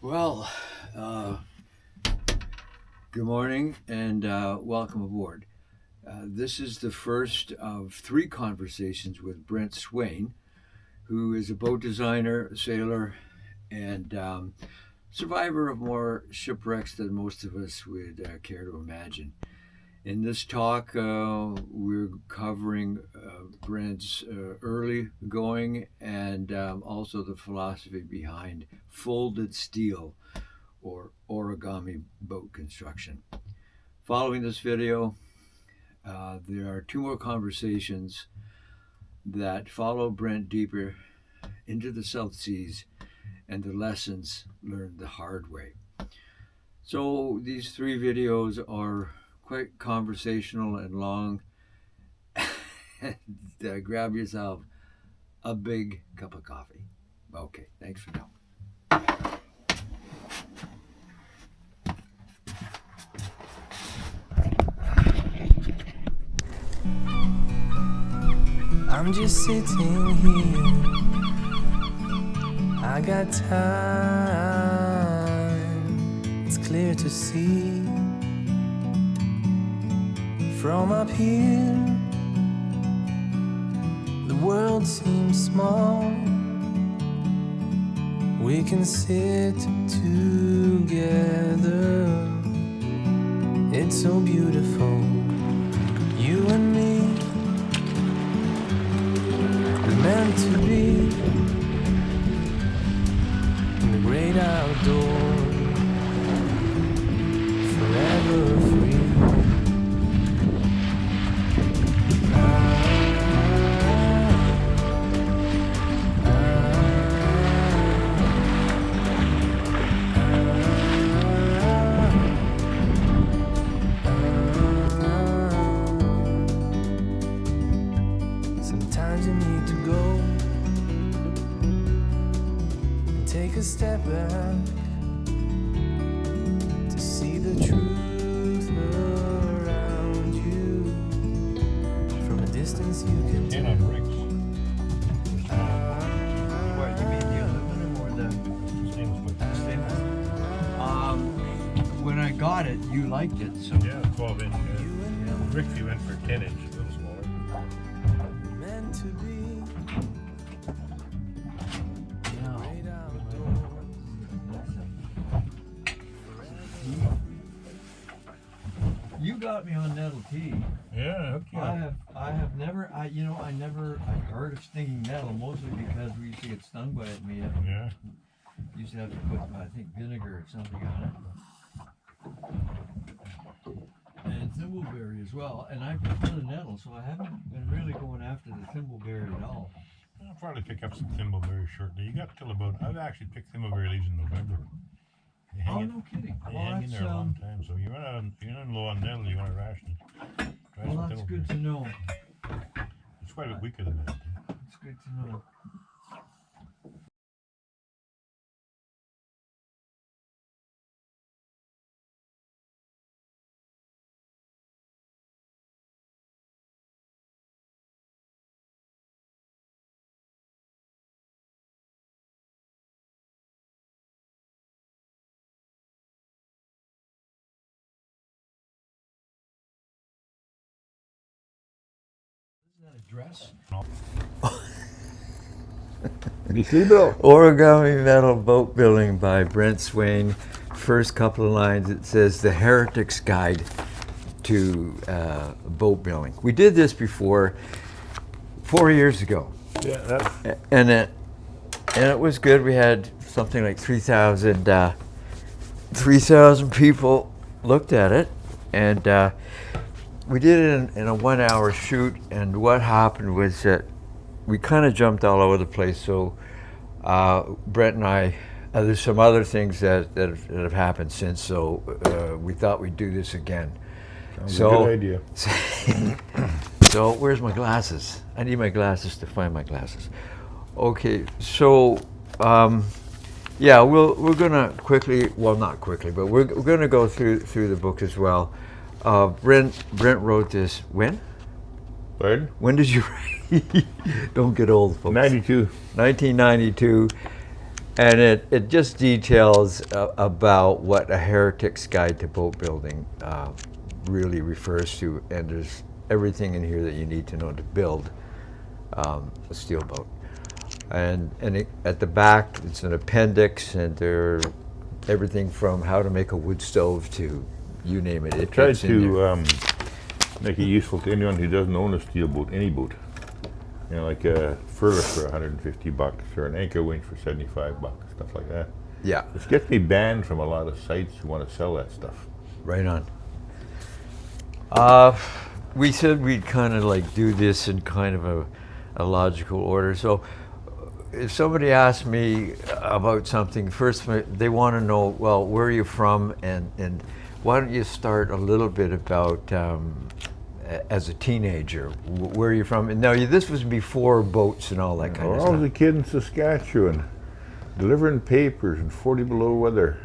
Well, good morning and welcome aboard. This is the first of three conversations with Brent Swain, who is a boat designer, sailor, and survivor of more shipwrecks than most of us would care to imagine. In this talk, we're covering Brent's early going and also the philosophy behind folded steel or origami boat construction. Following this video, there are two more conversations that follow Brent deeper into the South Seas and the lessons learned the hard way. So these three videos are quite conversational and long. Grab yourself a big cup of coffee. Okay, thanks for now. I'm just sitting here, I got time, it's clear to see. From up here, the world seems small. We can sit together, it's so beautiful, you and me. Meant to be in the great outdoors, forever free. Sometimes you need to go and take a step back to see the truth around you. From a distance you can tell. And on rigs. What, you mean the aluminum or the stainless? When I got it, you liked it, so. Yeah, 12 inch. Yeah. Rick, you went for 10 inch, a little smaller. Meant to be. You got me on nettle tea. Yeah, okay. I never heard of stinging nettle, mostly because we used to get stung by it. Yeah. Used to have to put, I think, vinegar or something on it. And thimbleberry as well. And I prefer the nettle, so I haven't been really going after the thimbleberry at all. I'll probably pick up some thimbleberry shortly. You got till about, I've actually picked thimbleberry leaves in November. They hang No kidding. They hang in there a long time, so you're running low on nettle, you want to ration it. Try some Well, that's good to thimbleberry. know. It's quite a bit weaker than that. It's good to know. Isn't that a dress? Origami Metal Boat Building by Brent Swain. First couple of lines, it says The Heretic's Guide to Boat Building. We did this before 4 years ago. Yeah, that, And it was good. We had something like 3,000 people looked at it. And we did it in a 1 hour shoot. And what happened was that we kind of jumped all over the place. So Brent and I, there's some other things that have happened since. So we thought we'd do this again. sounds a good idea. So where's my glasses? I need my glasses to find my glasses. Okay, so yeah, we're gonna quickly, well, not quickly, but we're gonna go through the book as well. Brent wrote this when? Pardon? When did you write? Don't get old, folks. 92. 1992. And it just details about what a heretic's guide to boat building really refers to, and there's everything in here that you need to know to build a steel boat. And at the back, it's an appendix, and there everything from how to make a wood stove to you name it. I tried to make it useful to anyone who doesn't own a steel boat, any boat. You know, like a furless for $150 or an anchor winch for $75, stuff like that. Yeah. This gets me banned from a lot of sites who want to sell that stuff. Right on. We said we'd kind of like do this in kind of a logical order. So if somebody asks me about something, first they want to know, well, where are you from? And why don't you start a little bit about as a teenager, where are you from? And now this was before boats and all that kind of stuff. I was a kid in Saskatchewan, delivering papers in 40 below weather.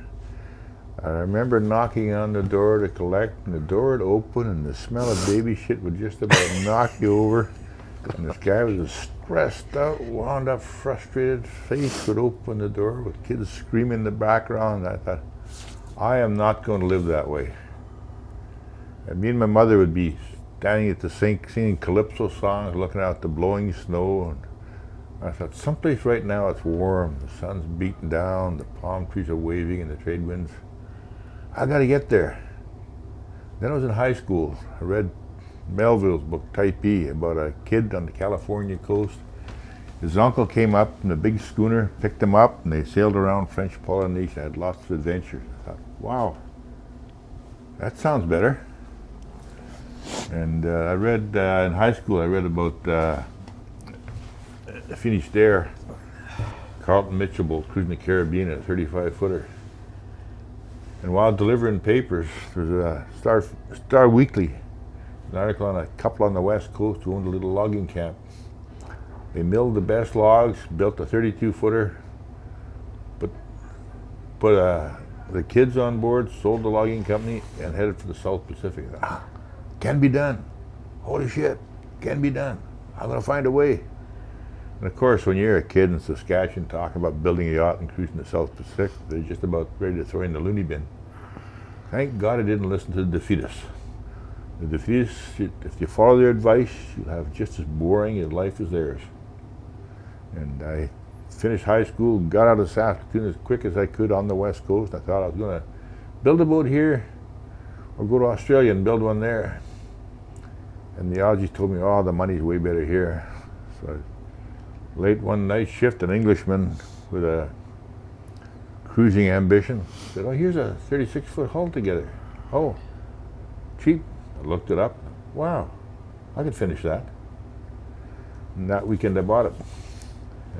I remember knocking on the door to collect, and the door would open, and the smell of baby shit would just about knock you over. And this guy was a stressed out, wound up, frustrated face would open the door with kids screaming in the background. And I thought, I am not going to live that way. And me and my mother would be standing at the sink singing calypso songs, looking out the blowing snow. And I thought, someplace right now it's warm, the sun's beating down, the palm trees are waving in the trade winds. I got to get there. Then I was in high school. I read Melville's book, Type E, about a kid on the California coast. His uncle came up in a big schooner, picked him up, and they sailed around French Polynesia, had lots of adventures. I thought, wow, that sounds better. And I read, in high school, I read about Finished Air, Carlton Mitchell cruising the Caribbean at a 35-footer. And while delivering papers, there's a Star Weekly, an article on a couple on the West Coast who owned a little logging camp. They milled the best logs, built a 32-footer, put the kids on board, sold the logging company, and headed for the South Pacific. Can be done. Holy shit, can be done. I'm gonna find a way. And of course, when you're a kid in Saskatchewan talking about building a yacht and cruising the South Pacific, they're just about ready to throw in the loony bin. Thank God I didn't listen to the defeatists. The defeatists, if you follow their advice, you'll have just as boring a life as theirs. And I finished high school, got out of Saskatoon as quick as I could on the West Coast. I thought I was gonna build a boat here or go to Australia and build one there. And the Aussies told me, oh, the money's way better here. So late one night shift, an Englishman with a cruising ambition said, oh, here's a 36-foot hull together. Oh, cheap. I looked it up. Wow, I could finish that. And that weekend I bought it.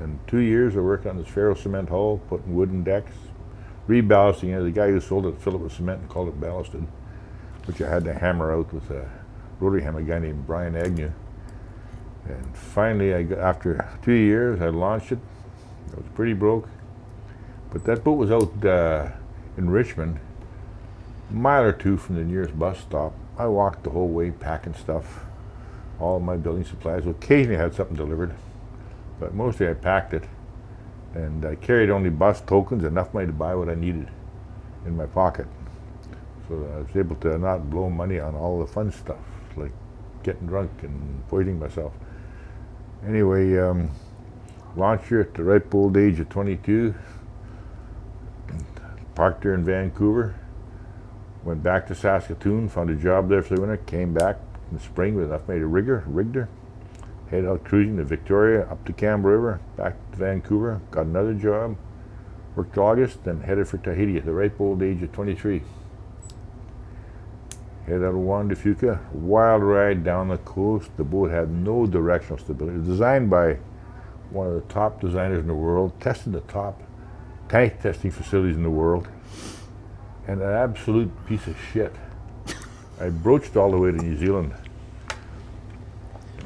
In 2 years I worked on this ferro cement hull, putting wooden decks, reballasting it. The guy who sold it filled it with cement and called it ballasted, which I had to hammer out with a rotary hammer, a guy named Brian Agnew. And finally, after 2 years, I launched it. I was pretty broke. But that boat was out in Richmond, a mile or two from the nearest bus stop. I walked the whole way packing stuff, all my building supplies. Occasionally I had something delivered, but mostly I packed it. And I carried only bus tokens, enough money to buy what I needed in my pocket. So I was able to not blow money on all the fun stuff, like getting drunk and poisoning myself. Anyway, launched here at the ripe old age of 22. Parked there in Vancouver. Went back to Saskatoon, found a job there for the winter, came back in the spring with enough money to rigged her. Headed out cruising to Victoria, up to Canberra River, back to Vancouver, got another job, worked August, then headed for Tahiti at the ripe old age of 23. Headed out of Juan de Fuca, wild ride down the coast. The boat had no directional stability. It was designed by one of the top designers in the world, tested the top tank testing facilities in the world, and an absolute piece of shit. I broached all the way to New Zealand.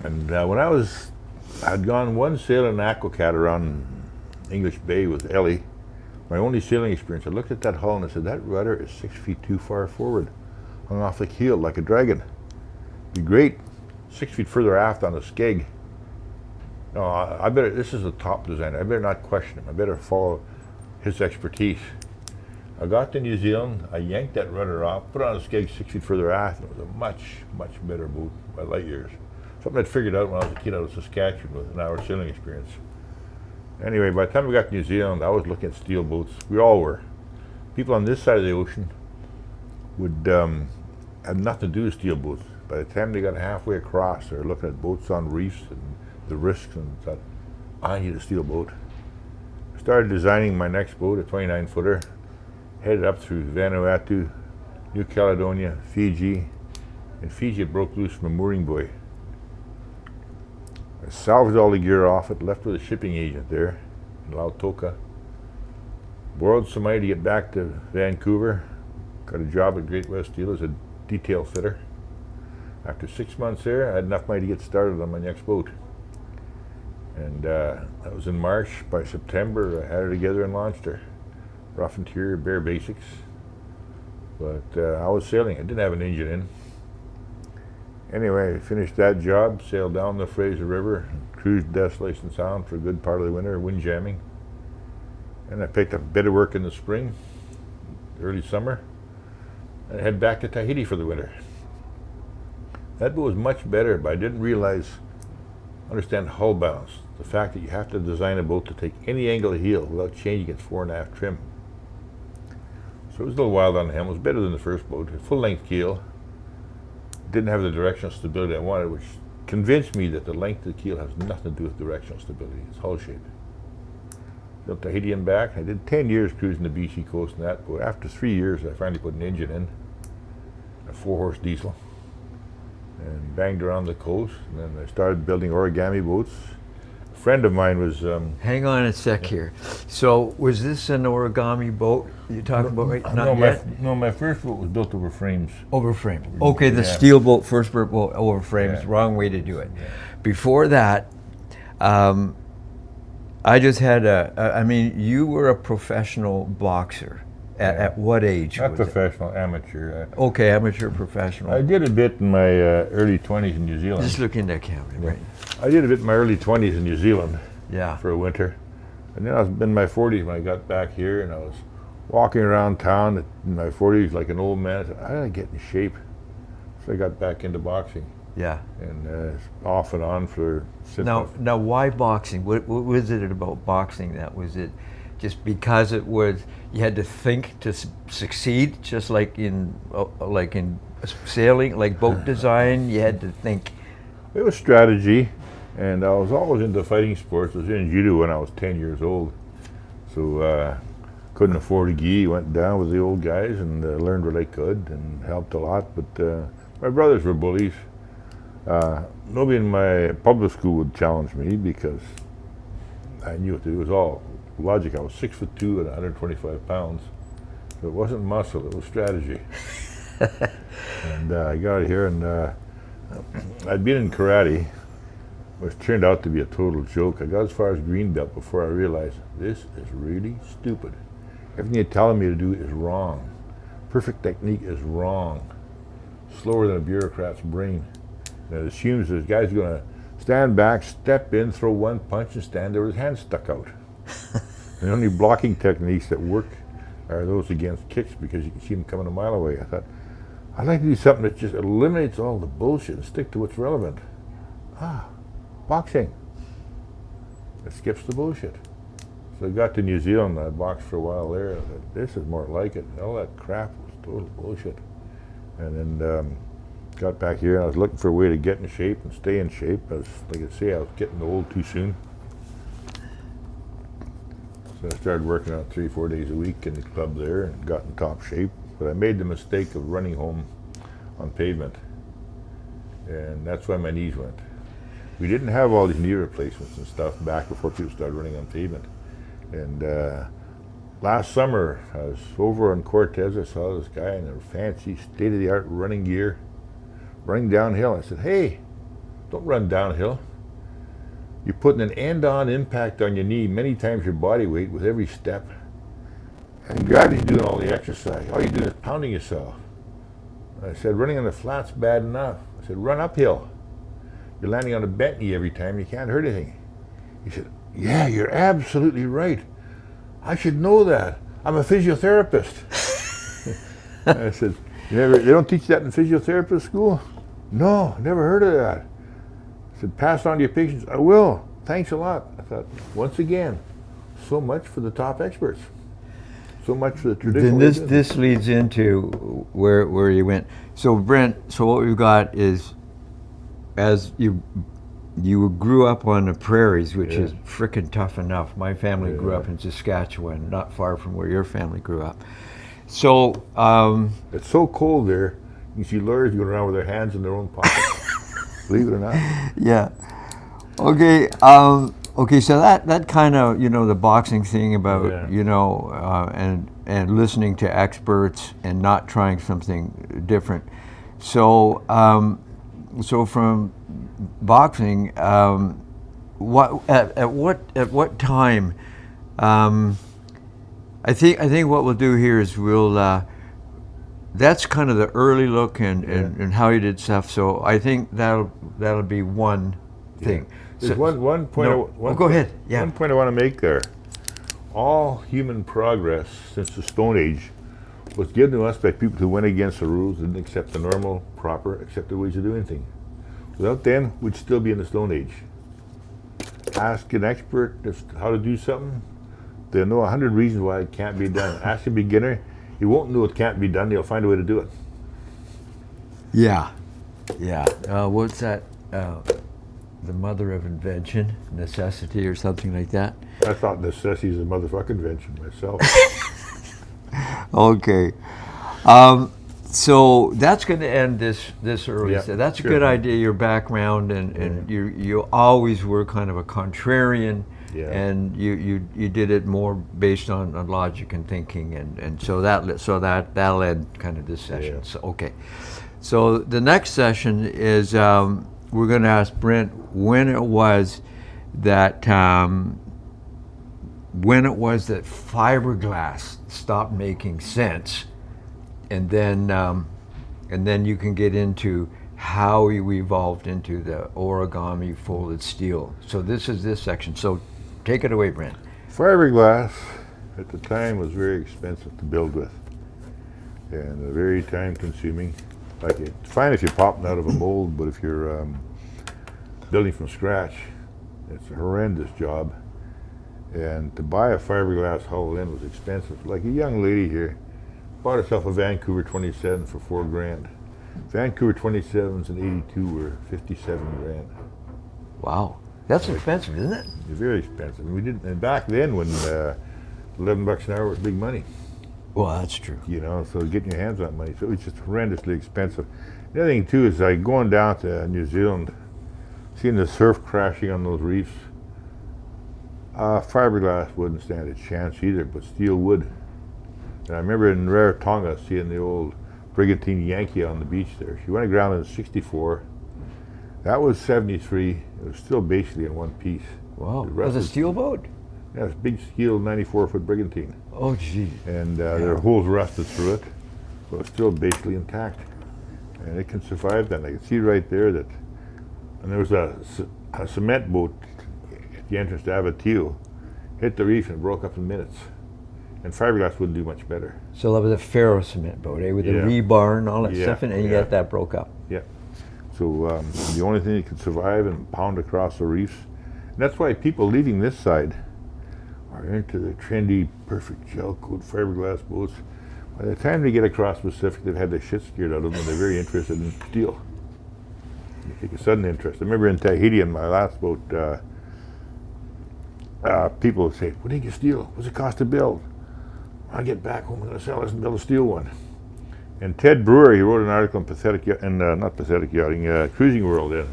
And when I'd gone one sail in Aquacat around English Bay with Ellie, my only sailing experience, I looked at that hull and I said, that rudder is 6 feet too far forward, hung off the keel like a dragon. Be great 6 feet further aft on the skeg. No, I better, this is the top designer, I better not question him, I better follow his expertise. I got to New Zealand, I yanked that rudder off, put it on a skeg 6 feet further aft, and it was a much, much better boat by light years. Something I'd figured out when I was a kid out of Saskatchewan with an hour sailing experience. Anyway, by the time we got to New Zealand, I was looking at steel boats. We all were. People on this side of the ocean would have nothing to do with steel boats. By the time they got halfway across, they were looking at boats on reefs and the risks, and thought, I need a steel boat. I started designing my next boat, a 29-footer, headed up through Vanuatu, New Caledonia, Fiji. In Fiji, it broke loose from a mooring buoy. I salvaged all the gear off it, left with a shipping agent there in Lautoka. Borrowed some money to get back to Vancouver. Got a job at Great West Steel as a detail fitter. After 6 months there, I had enough money to get started on my next boat. And that was in March. By September, I had her together and launched her. Rough interior, bare basics. But I was sailing. I didn't have an engine in. Anyway, I finished that job, sailed down the Fraser River, cruised Desolation Sound for a good part of the winter, wind jamming. And I picked up a bit of work in the spring, early summer, and I head back to Tahiti for the winter. That boat was much better, but I didn't understand hull balance. The fact that you have to design a boat to take any angle of heel without changing its fore and aft trim. So it was a little wild on the helm. It was better than the first boat. A full-length keel. Didn't have the directional stability I wanted, which convinced me that the length of the keel has nothing to do with directional stability. It's hull shape. Built Tahiti and back. I did 10 years cruising the BC coast in that boat. After 3 years, I finally put an engine in, a 4-horse diesel, and banged around the coast. And then I started building origami boats. A friend of mine was... Hang on a sec here. So was this an origami boat you're talking about right now? My first boat was built over frames. Over frames. Okay, the Yeah. steel boat, first boat over frames, Yeah. wrong way to do it. Before that, I just had I mean, you were a professional boxer. At what age? Not was it? professional, amateur. Okay, amateur professional. I did a bit in my early 20s in New Zealand. Just look in that camera, right? I did a bit in my early 20s in New Zealand Yeah. for a winter. And then I was in my 40s when I got back here, and I was walking around town in my 40s like an old man. I said, I gotta get in shape. So I got back into boxing, Yeah. and off and on since Now, why boxing? What was it about boxing that was it? Just because it was you had to think to succeed, just like in sailing, like boat design, you had to think. It was strategy, and I was always into fighting sports. I was in judo when I was 10 years old, so couldn't afford a gi. Went down with the old guys and learned what I could and helped a lot. But my brothers were bullies. Nobody in my public school would challenge me because I knew it was all logic. I was 6'2" and 125 pounds. So it wasn't muscle, it was strategy. And I got here, and I'd been in karate, which turned out to be a total joke. I got as far as green belt before I realized this is really stupid. Everything you're telling me to do is wrong. Perfect technique is wrong. Slower than a bureaucrat's brain. And it assumes this guy's going to stand back, step in, throw one punch, and stand there with his hand stuck out. The only blocking techniques that work are those against kicks, because you can see them coming a mile away. I thought, I'd like to do something that just eliminates all the bullshit and stick to what's relevant. Boxing. It skips the bullshit. So I got to New Zealand, I boxed for a while there. I thought, this is more like it. All that crap was total bullshit. And then got back here, and I was looking for a way to get in shape and stay in shape. I was, like I say, I was getting old too soon. So I started working out 3-4 days a week in the club there and got in top shape. But I made the mistake of running home on pavement. And that's why my knees went. We didn't have all these knee replacements and stuff back before people started running on pavement. And last summer, I was over on Cortez. I saw this guy in a fancy state-of-the-art running gear, running downhill. I said, hey, don't run downhill. You're putting an end-on impact on your knee many times your body weight with every step. And gravity's doing all the exercise. All you're doing is pounding yourself. I said, running on the flat's bad enough. I said, run uphill. You're landing on a bent knee every time. You can't hurt anything. He said, yeah, you're absolutely right. I should know that. I'm a physiotherapist. I said, they don't teach that in physiotherapist school? No, never heard of that. I said, pass it on to your patients. I will. Thanks a lot. I thought, once again, so much for the top experts. So much for the traditional. Then this leads into where you went. So Brent, so what we've got is, as you grew up on the prairies, which is frickin' tough enough. My family grew up in Saskatchewan, not far from where your family grew up. So it's so cold there. You see lawyers going around with their hands in their own pockets. Believe it or not. yeah. Okay. Okay. So that kind of, the boxing thing about and listening to experts and not trying something different. So so from boxing, at what time? I think what we'll do here is that's kind of the early look and how you did stuff. So I think that'll be one thing. There's So, one point. go ahead. Yeah. One point I want to make there. All human progress since the Stone Age was given to us by people who went against the rules, didn't accept the normal, proper, accepted ways of doing things. Without them, we'd still be in the Stone Age. Ask an expert how to do something. They'll know 100 reasons why it can't be done. Ask a beginner, he won't know it can't be done. He'll find a way to do it. Yeah. What's that? The mother of invention, necessity, or something like that. I thought necessity is a motherfucking invention myself. Okay. So that's going to end this early. Yeah, So that's sure. a good idea. Your background and you always were kind of a contrarian, and you did it more based on logic and thinking, and so that'll end kind of this session. Yeah. So okay. So the next session is we're going to ask Brent when it was that fiberglass stopped making sense. And then you can get into how we evolved into the origami folded steel. So this is this section. So take it away, Brent. Fiberglass at the time was very expensive to build with and very time consuming. Like it's fine if you're popping out of a mold, but if you're building from scratch, it's a horrendous job. And to buy a fiberglass hull in was expensive. Like a young lady here bought herself a Vancouver 27 for $4,000. Vancouver 27s in '82 were $57,000. Wow, that's expensive, isn't it? They're very expensive. And back then, when $11 an hour was big money. Well, that's true. So getting your hands on money, so it was just horrendously expensive. The other thing too is like going down to New Zealand, seeing the surf crashing on those reefs. Fiberglass wouldn't stand a chance either, but steel would. And I remember in Rarotonga seeing the old brigantine Yankee on the beach there. She went aground in '64. That was '73. It was still basically in one piece. Wow, The it rest was a steel boat? Yeah, it's a big steel 94-foot brigantine. Oh, gee. And their holes rusted through it, but it's still basically intact. And it can survive that. And I can see right there that, and there was a cement boat at the entrance to Avatio, hit the reef and broke up in minutes. And fiberglass wouldn't do much better. So that was a ferro cement boat, with the rebar and all that stuff, and yet that broke up. Yeah. So the only thing that could survive and pound across the reefs. And that's why people leaving this side are into the trendy, perfect gel coat fiberglass boats. By the time they get across the Pacific, they've had the shit scared out of them, and they're very interested in steel. They take a sudden interest. I remember in Tahiti on my last boat, people would say, "What do you get steel? What's it cost to build? When I get back home, I'm going to sell this and build a steel one." And Ted Brewer, he wrote an article in Cruising World. Then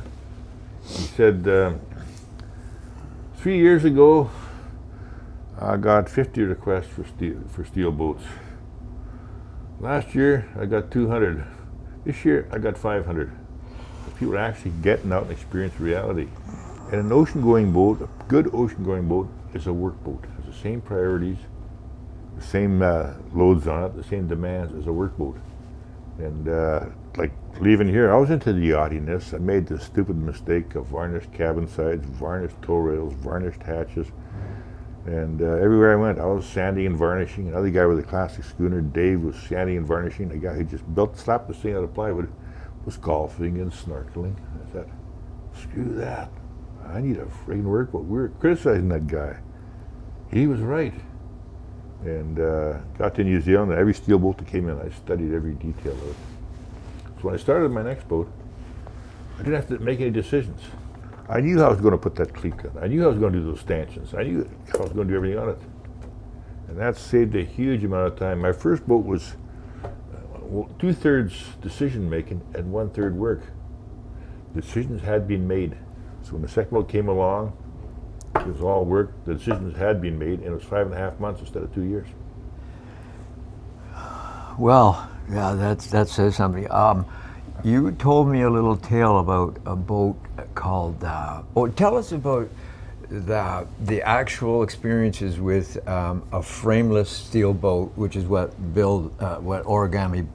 he said, 3 years ago, I got 50 requests for steel boats. Last year, I got 200. This year, I got 500. People are actually getting out and experience reality. And an ocean-going boat, a good ocean-going boat, is a work boat. It has the same priorities, the same loads on it, the same demands as a work boat. And like leaving here, I was into the yachtiness. I made the stupid mistake of varnished cabin sides, varnished tow rails, varnished hatches. And everywhere I went, I was sanding and varnishing. Another guy with a classic schooner, Dave, was sanding and varnishing. The guy who just slapped this thing out of plywood was golfing and snorkeling. I thought, screw that. I need a friggin' workboat. We were criticizing that guy. He was right. And got to New Zealand, and every steel boat that came in, I studied every detail of it. So when I started my next boat, I didn't have to make any decisions. I knew how I was going to put that cleat on. I knew how I was going to do those stanchions. I knew how I was going to do everything on it. And that saved a huge amount of time. My first boat was 2/3 decision making and 1/3 work. Decisions had been made. So when the second boat came along, it was all work. The decisions had been made, and it was 5.5 months instead of 2 years. Well, yeah, that says something. You told me a little tale about a boat called. Tell us about the actual experiences with a frameless steel boat, which is what origami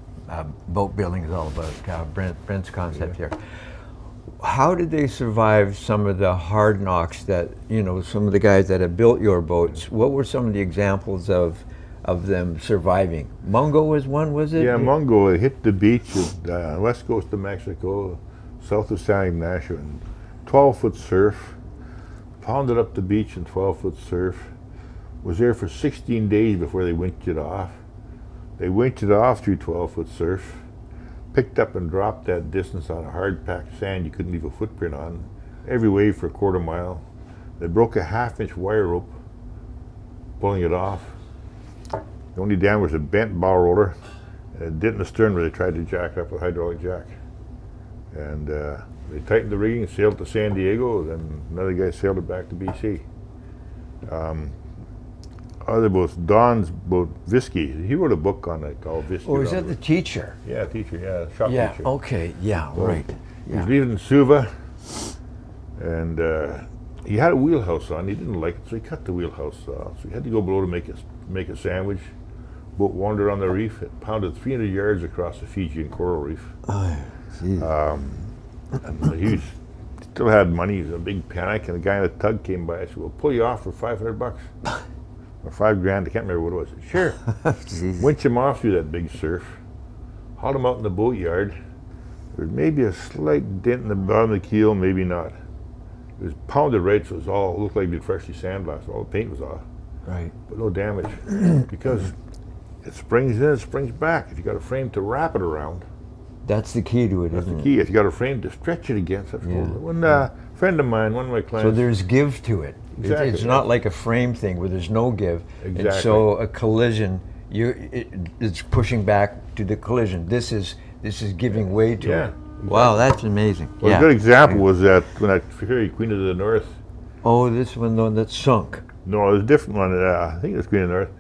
boat building is all about. Brent's concept here. How did they survive some of the hard knocks that, some of the guys that have built your boats? What were some of the examples of them surviving? Mungo was one, was it? Yeah, Mungo hit the beach of west coast of Mexico, south of San Ignacio, and 12-foot surf, pounded up the beach in 12-foot surf, was there for 16 days before they winched it off. They winched it off through 12-foot surf, picked up and dropped that distance on a hard-packed sand you couldn't leave a footprint on, every wave for a quarter mile. They broke a 1/2-inch wire rope, pulling it off. The only damage was a bent bow roller, and it did in the stern where they tried to jack it up with a hydraulic jack. And they tightened the rigging, sailed to San Diego, then another guy sailed it back to BC. Other boats, Don's boat, Visky, he wrote a book on it called Visky. Oh, is that the teacher? Yeah, teacher, yeah, shop Yeah, teacher. okay, yeah, So right. He was Yeah. leaving Suva, and he had a wheelhouse on. He didn't like it, so he cut the wheelhouse off. So he had to go below to make a sandwich. Boat wandered on the reef. It pounded 300 yards across the Fijian coral reef. Oh, geez. And he still had money. He was in a big panic, and the guy in the tug came by. I said, "We'll pull you off for $500 or $5,000." I can't remember what it was. Sure. Jesus. Winch him off through that big surf. Hauled him out in the boatyard. There was maybe a slight dent in the bottom of the keel, maybe not. It was pounded right, so it looked like it'd been freshly sandblasted. All the paint was off, Right. but no damage because it springs in, it springs back. If you got a frame to wrap it around, That's the key to it, that's isn't the it? key. If you got a frame to stretch it against, that's Yeah. cool. One friend of mine, one of my So clients, there's give to it. Exactly, It's yeah. not like a frame thing where there's no give. And Exactly. so a collision, it's pushing back to the collision. This is giving way to Yeah, it. Wow, that's amazing. well, yeah. a good example was that when I ferried Queen of the North. Oh, this one, the one that sunk. No, it was a different one. I think it was Queen of the North.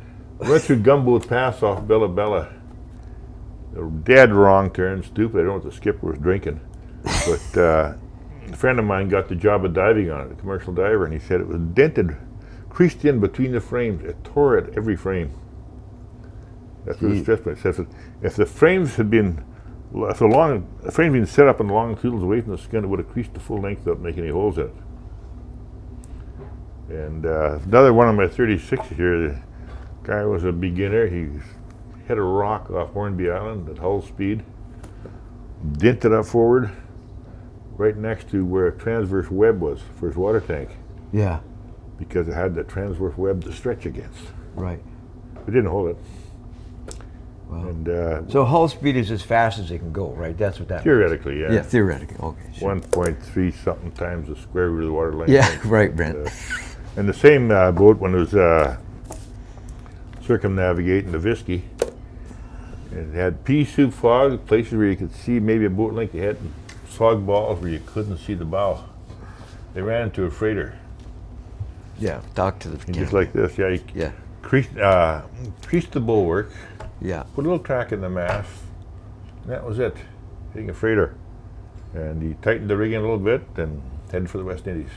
I went through Gumboat Pass off Bella Bella. A dead wrong turn, stupid. I don't know what the skipper was drinking. But a friend of mine got the job of diving on it, a commercial diver, and he said it was dented, creased in between the frames. It tore at every frame. That's what it stressed me. It says that if the frames had been, if the frames been set up in long tootles away from the skin, it would have creased the full length without making any holes in it. And another one of my 36s here, the guy was a beginner. He hit a rock off Hornby Island at hull speed, dented up forward, right next to where a transverse web was for his water tank, Yeah, because it had the transverse web to stretch against. right. It didn't hold it. Wow. And So hull speed is as fast as it can go, right? That's what that theoretically, means. yeah. Yeah, theoretically. Okay. Sure. 1.3 something times the square root of the water length. Yeah, right, Brent. And the same boat when it was circumnavigating the Visky, it had pea soup fog, places where you could see maybe a boat length ahead, and fog balls where you couldn't see the bow. They ran into a freighter, Yeah, talk to the and just like this. Yeah, you Yeah, creased the bulwark, yeah. put a little crack in the mast, and that was it, hitting a freighter. And he tightened the rigging a little bit and headed for the West Indies.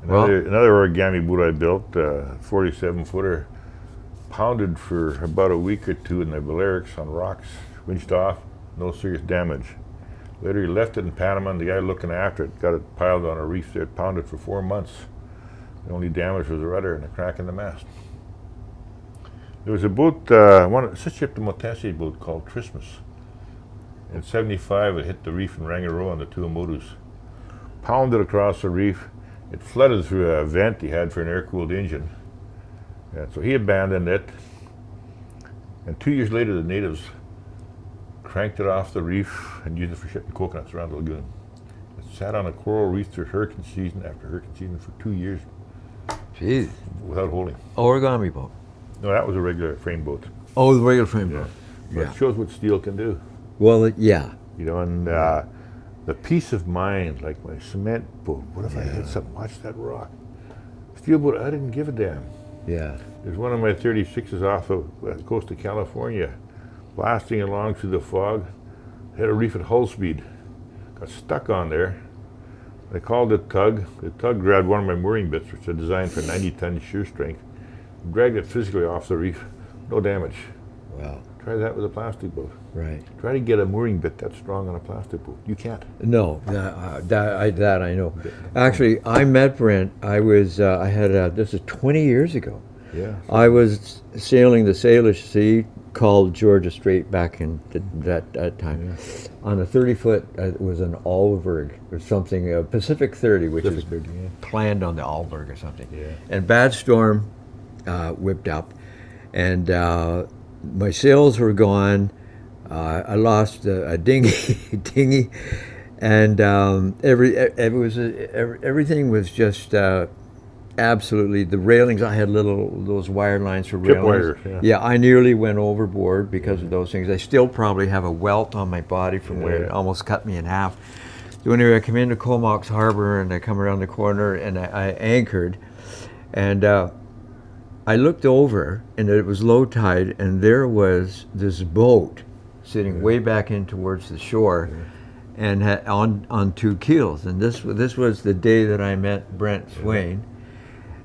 Well- Another origami boat I built, 47-footer, pounded for about a week or two in the Balearics on rocks, winched off, no serious damage. Later he left it in Panama, and the guy looking after it got it piled on a reef there, pounded for 4 months. The only damage was the rudder and a crack in the mast. There was a boat, it's a ship, the Motesi boat called Christmas. In 75, it hit the reef in Rangiroa on the Tuamotus. Pounded across the reef. It flooded through a vent he had for an air-cooled engine. And so he abandoned it. And 2 years later, the natives cranked it off the reef and used it for shipping coconuts around the lagoon. It sat on a coral reef through hurricane season after hurricane season for 2 years Jeez. without holding. Origami boat. No, that was a regular frame boat. Oh, the regular frame Yeah. boat. But Yeah. it shows what steel can do. Well, yeah. You know, and the peace of mind, like my cement boat. What if I hit something? Watch that rock. Steel boat, I didn't give a damn. Yeah. There's one of my 36s off the coast of California, blasting along through the fog. Hit a reef at hull speed. Got stuck on there. I called the tug. The tug grabbed one of my mooring bits, which I designed for 90-ton shear strength. Dragged it physically off the reef. No damage. Wow. Try that with a plastic boat. Right. Try to get a mooring bit that strong on a plastic boat. You can't. No, that I know. Actually, I met Brent. I had this is 20 years ago. Yeah. I was sailing the Salish Sea, called Georgia Strait back in that time. Yeah. On a 30-foot, it was an Alberg or something, Pacific 30, which is Pacific 30, yeah. planned on the Alberg or something. Yeah. And bad storm whipped up, and my sails were gone. I lost a dinghy, and everything was just absolutely. The railings, I had those wire lines for Trip railings. wires, Yeah, I nearly went overboard because of those things. I still probably have a welt on my body from where it almost cut me in half. So anyway, I come into Comox Harbor and I come around the corner and I anchored, and I looked over and it was low tide, and there was this boat sitting way back in towards the shore, and on two keels. And this was the day that I met Brent Swain,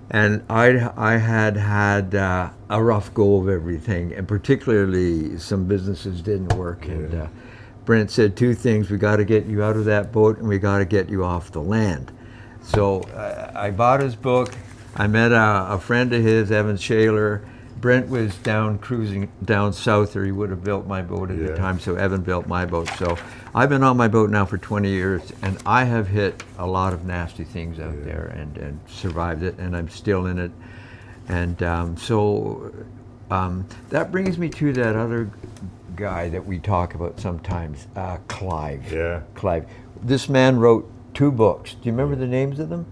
and I had a rough go of everything, and particularly some businesses didn't work. And Brent said two things: we got to get you out of that boat, and we got to get you off the land. So I bought his book. I met a friend of his, Evan Shaler. Brent was down cruising down south, or he would have built my boat at the time, so Evan built my boat. So I've been on my boat now for 20 years, and I have hit a lot of nasty things out there and survived it, and I'm still in it. And that brings me to that other guy that we talk about sometimes, Clive. Yeah. Clive. This man wrote 2 books. Do you remember the names of them?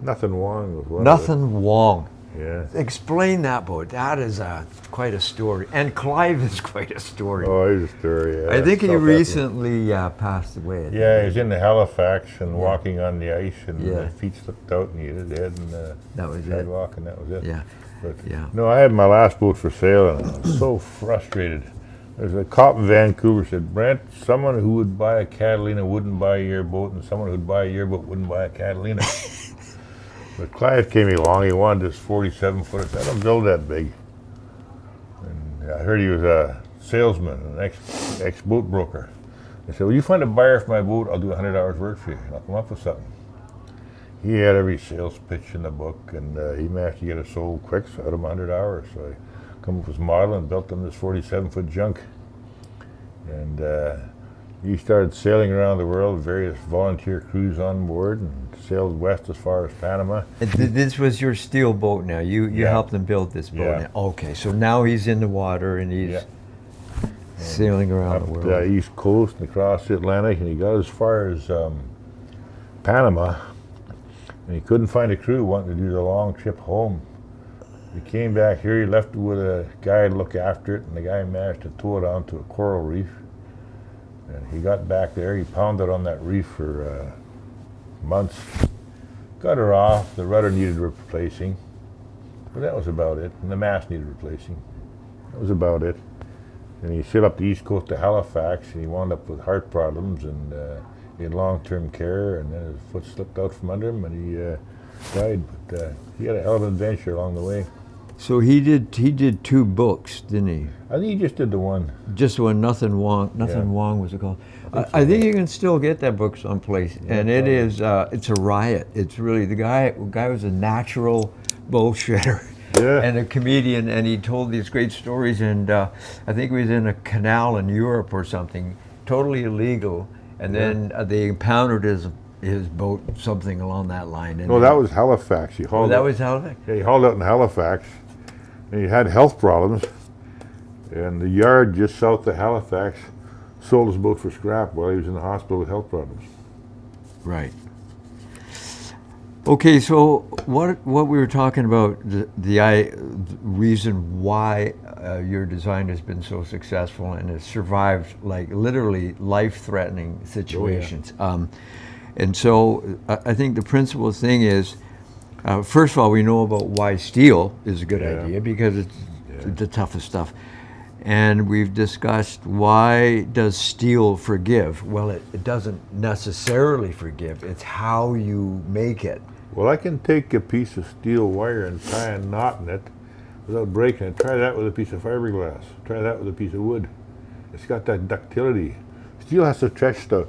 Nothing wrong with one. Nothing Wrong. Yeah. Explain that boat. That is quite a story. And Clive is quite a story. Oh, he's a story. Yeah. I think he South recently passed away. Yeah, he's in the Halifax and walking on the ice, and Yeah. his feet slipped out, and he hit his head in the That was it. sidewalk, and that was it. Yeah. But Yeah. no, I had my last boat for sale, and I was so frustrated. There's a cop in Vancouver said, Brent, someone who would buy a Catalina wouldn't buy your boat, and someone who'd buy your boat wouldn't buy a Catalina. But Clive came along. He wanted this 47-foot. I said, I don't build that big. And I heard he was a salesman, an ex-boat broker. I said, well, you find a buyer for my boat, I'll do 100 hours work for you, and I'll come up with something. He had every sales pitch in the book, and he managed to get it sold quick, so out of 100 hours. So I come up with his model and built him this 47-foot junk. And he started sailing around the world, various volunteer crews on board, and sailed west as far as Panama. This was your steel boat now. You helped him build this boat. Yeah. Now. Okay, so now he's in the water and he's sailing around the Up world. the east coast and across the Atlantic, and he got as far as Panama, and he couldn't find a crew wanting to do the long trip home. He came back here, he left it with a guy to look after it, and the guy managed to tow it onto a coral reef. And he got back there, he pounded on that reef for months. Got her off, the rudder needed replacing, but that was about it, and the mast needed replacing. That was about it. And he sailed up the east coast to Halifax, and he wound up with heart problems, and he had long-term care, and then his foot slipped out from under him, and he died. But he had a hell of an adventure along the way. So he did 2 books, didn't he? I think he just did the one. Just when Nothing Wrong Yeah. was it called? think so, I think yeah. you can still get that book someplace, and it probably. is it's a riot. It's really the guy was a natural bullshitter. Yeah. And a comedian, and he told these great stories. And I think he was in a canal in Europe or something, totally illegal. And then they impounded his boat, something along that line. And No, that was Halifax. He hauled that out- was Halifax. Yeah, he hauled out in Halifax, and he had health problems. And the yard just south of Halifax sold his boat for scrap while he was in the hospital with health problems. Right. Okay, so what we were talking about, the reason why your design has been so successful and has survived like literally life-threatening situations. And so I think the principal thing is, first of all, we know about why steel is a good Yeah. idea because it's the toughest stuff. And we've discussed why does steel forgive? Well, it doesn't necessarily forgive. It's how you make it. Well, I can take a piece of steel wire and tie a knot in it without breaking it. Try that with a piece of fiberglass. Try that with a piece of wood. It's got that ductility. Steel has to stretch to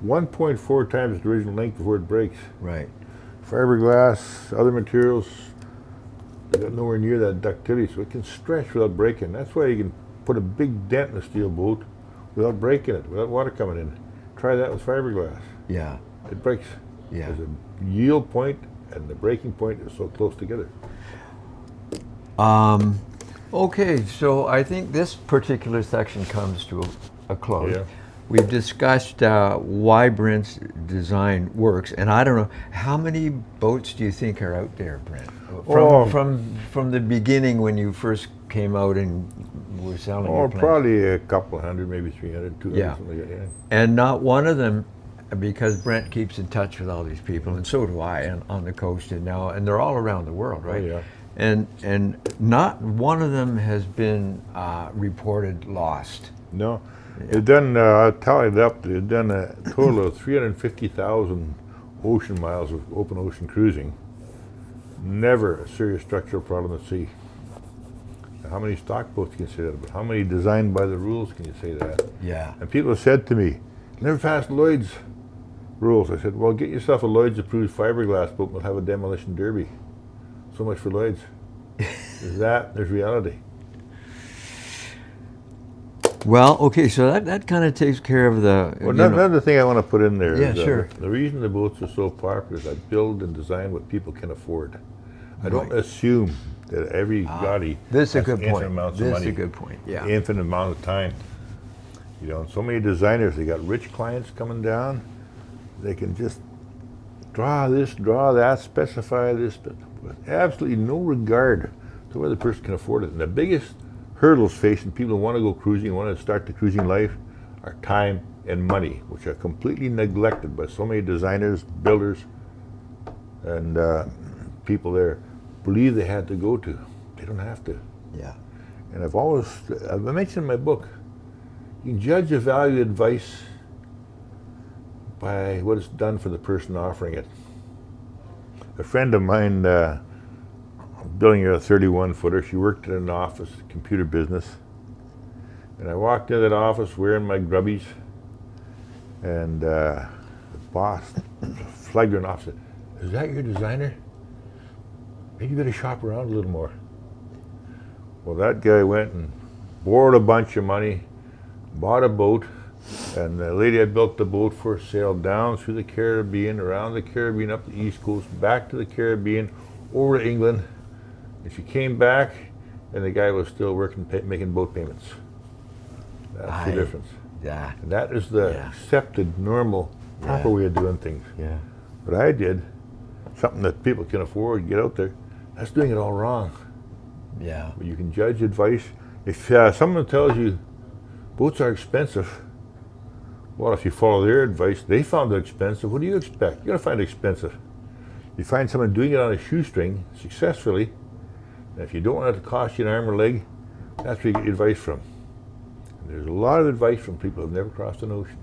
1.4 times its original length before it breaks. Right. Fiberglass, other materials, they got nowhere near that ductility, so it can stretch without breaking. That's why you can put a big dent in a steel boat without breaking it, without water coming in. Try that with fiberglass. Yeah. It breaks. Yeah. There's a yield point and the breaking point is so close together. Okay, so I think this particular section comes to a close. Yeah. We've discussed why Brent's design works, and I don't know, how many boats do you think are out there, Brent? From the beginning when you first came out and were selling Oh, your plane. probably a couple hundred, maybe 300, 200, Yeah. something like that. Yeah. And not one of them, because Brent keeps in touch with all these people, and so do I, on the coast and now, and they're all around the world, right? Oh, yeah. And not one of them has been reported lost. No, they've done, I'll tally it up, they've done a total of 350,000 ocean miles of open ocean cruising. Never a serious structural problem at sea. Now, how many stock boats can you say that about? How many designed by the rules can you say that? Yeah. And people have said to me, never passed Lloyd's rules. I said, well, get yourself a Lloyd's approved fiberglass boat and we'll have a demolition derby. So much for Lloyd's. There's that, there's reality. Well, okay, so that kind of takes care of the. Well, another thing I want to put in there Yeah, is sure. the reason the boats are so popular is I build and design what people can afford. I don't Right. assume that everybody This is a has good infinite point. amounts of This is money, a good point. Yeah. infinite amount of time. You know, so many designers, they got rich clients coming down. They can just draw this, draw that, specify this, but with absolutely no regard to whether the person can afford it. And the biggest hurdles facing people who want to go cruising, want to start the cruising life, are time and money, which are completely neglected by so many designers, builders, and people there believe they had to go to. They don't have to. Yeah. And I've mentioned in my book, you can judge a value advice by what it's done for the person offering it. A friend of mine, building a 31-footer, she worked in an office, computer business. And I walked into that office wearing my grubbies, and the boss flagged her in the office, said, "Is that your designer? Maybe you better shop around a little more." Well, that guy went and borrowed a bunch of money, bought a boat, and the lady I built the boat for sailed down through the Caribbean, around the Caribbean, up the East Coast, back to the Caribbean, over to England. And she came back, and the guy was still working, making boat payments. That's the difference. Yeah. And that is the Yeah. accepted, normal, proper Yeah. way of doing things. Yeah. But I did something that people can afford, get out there. That's doing it all wrong. Yeah. You can judge advice. If someone tells you boats are expensive, well, if you follow their advice, they found it expensive. What do you expect? You're going to find it expensive. You find someone doing it on a shoestring successfully, and if you don't want it to cost you an arm or leg, that's where you get your advice from. And there's a lot of advice from people who've never crossed an ocean.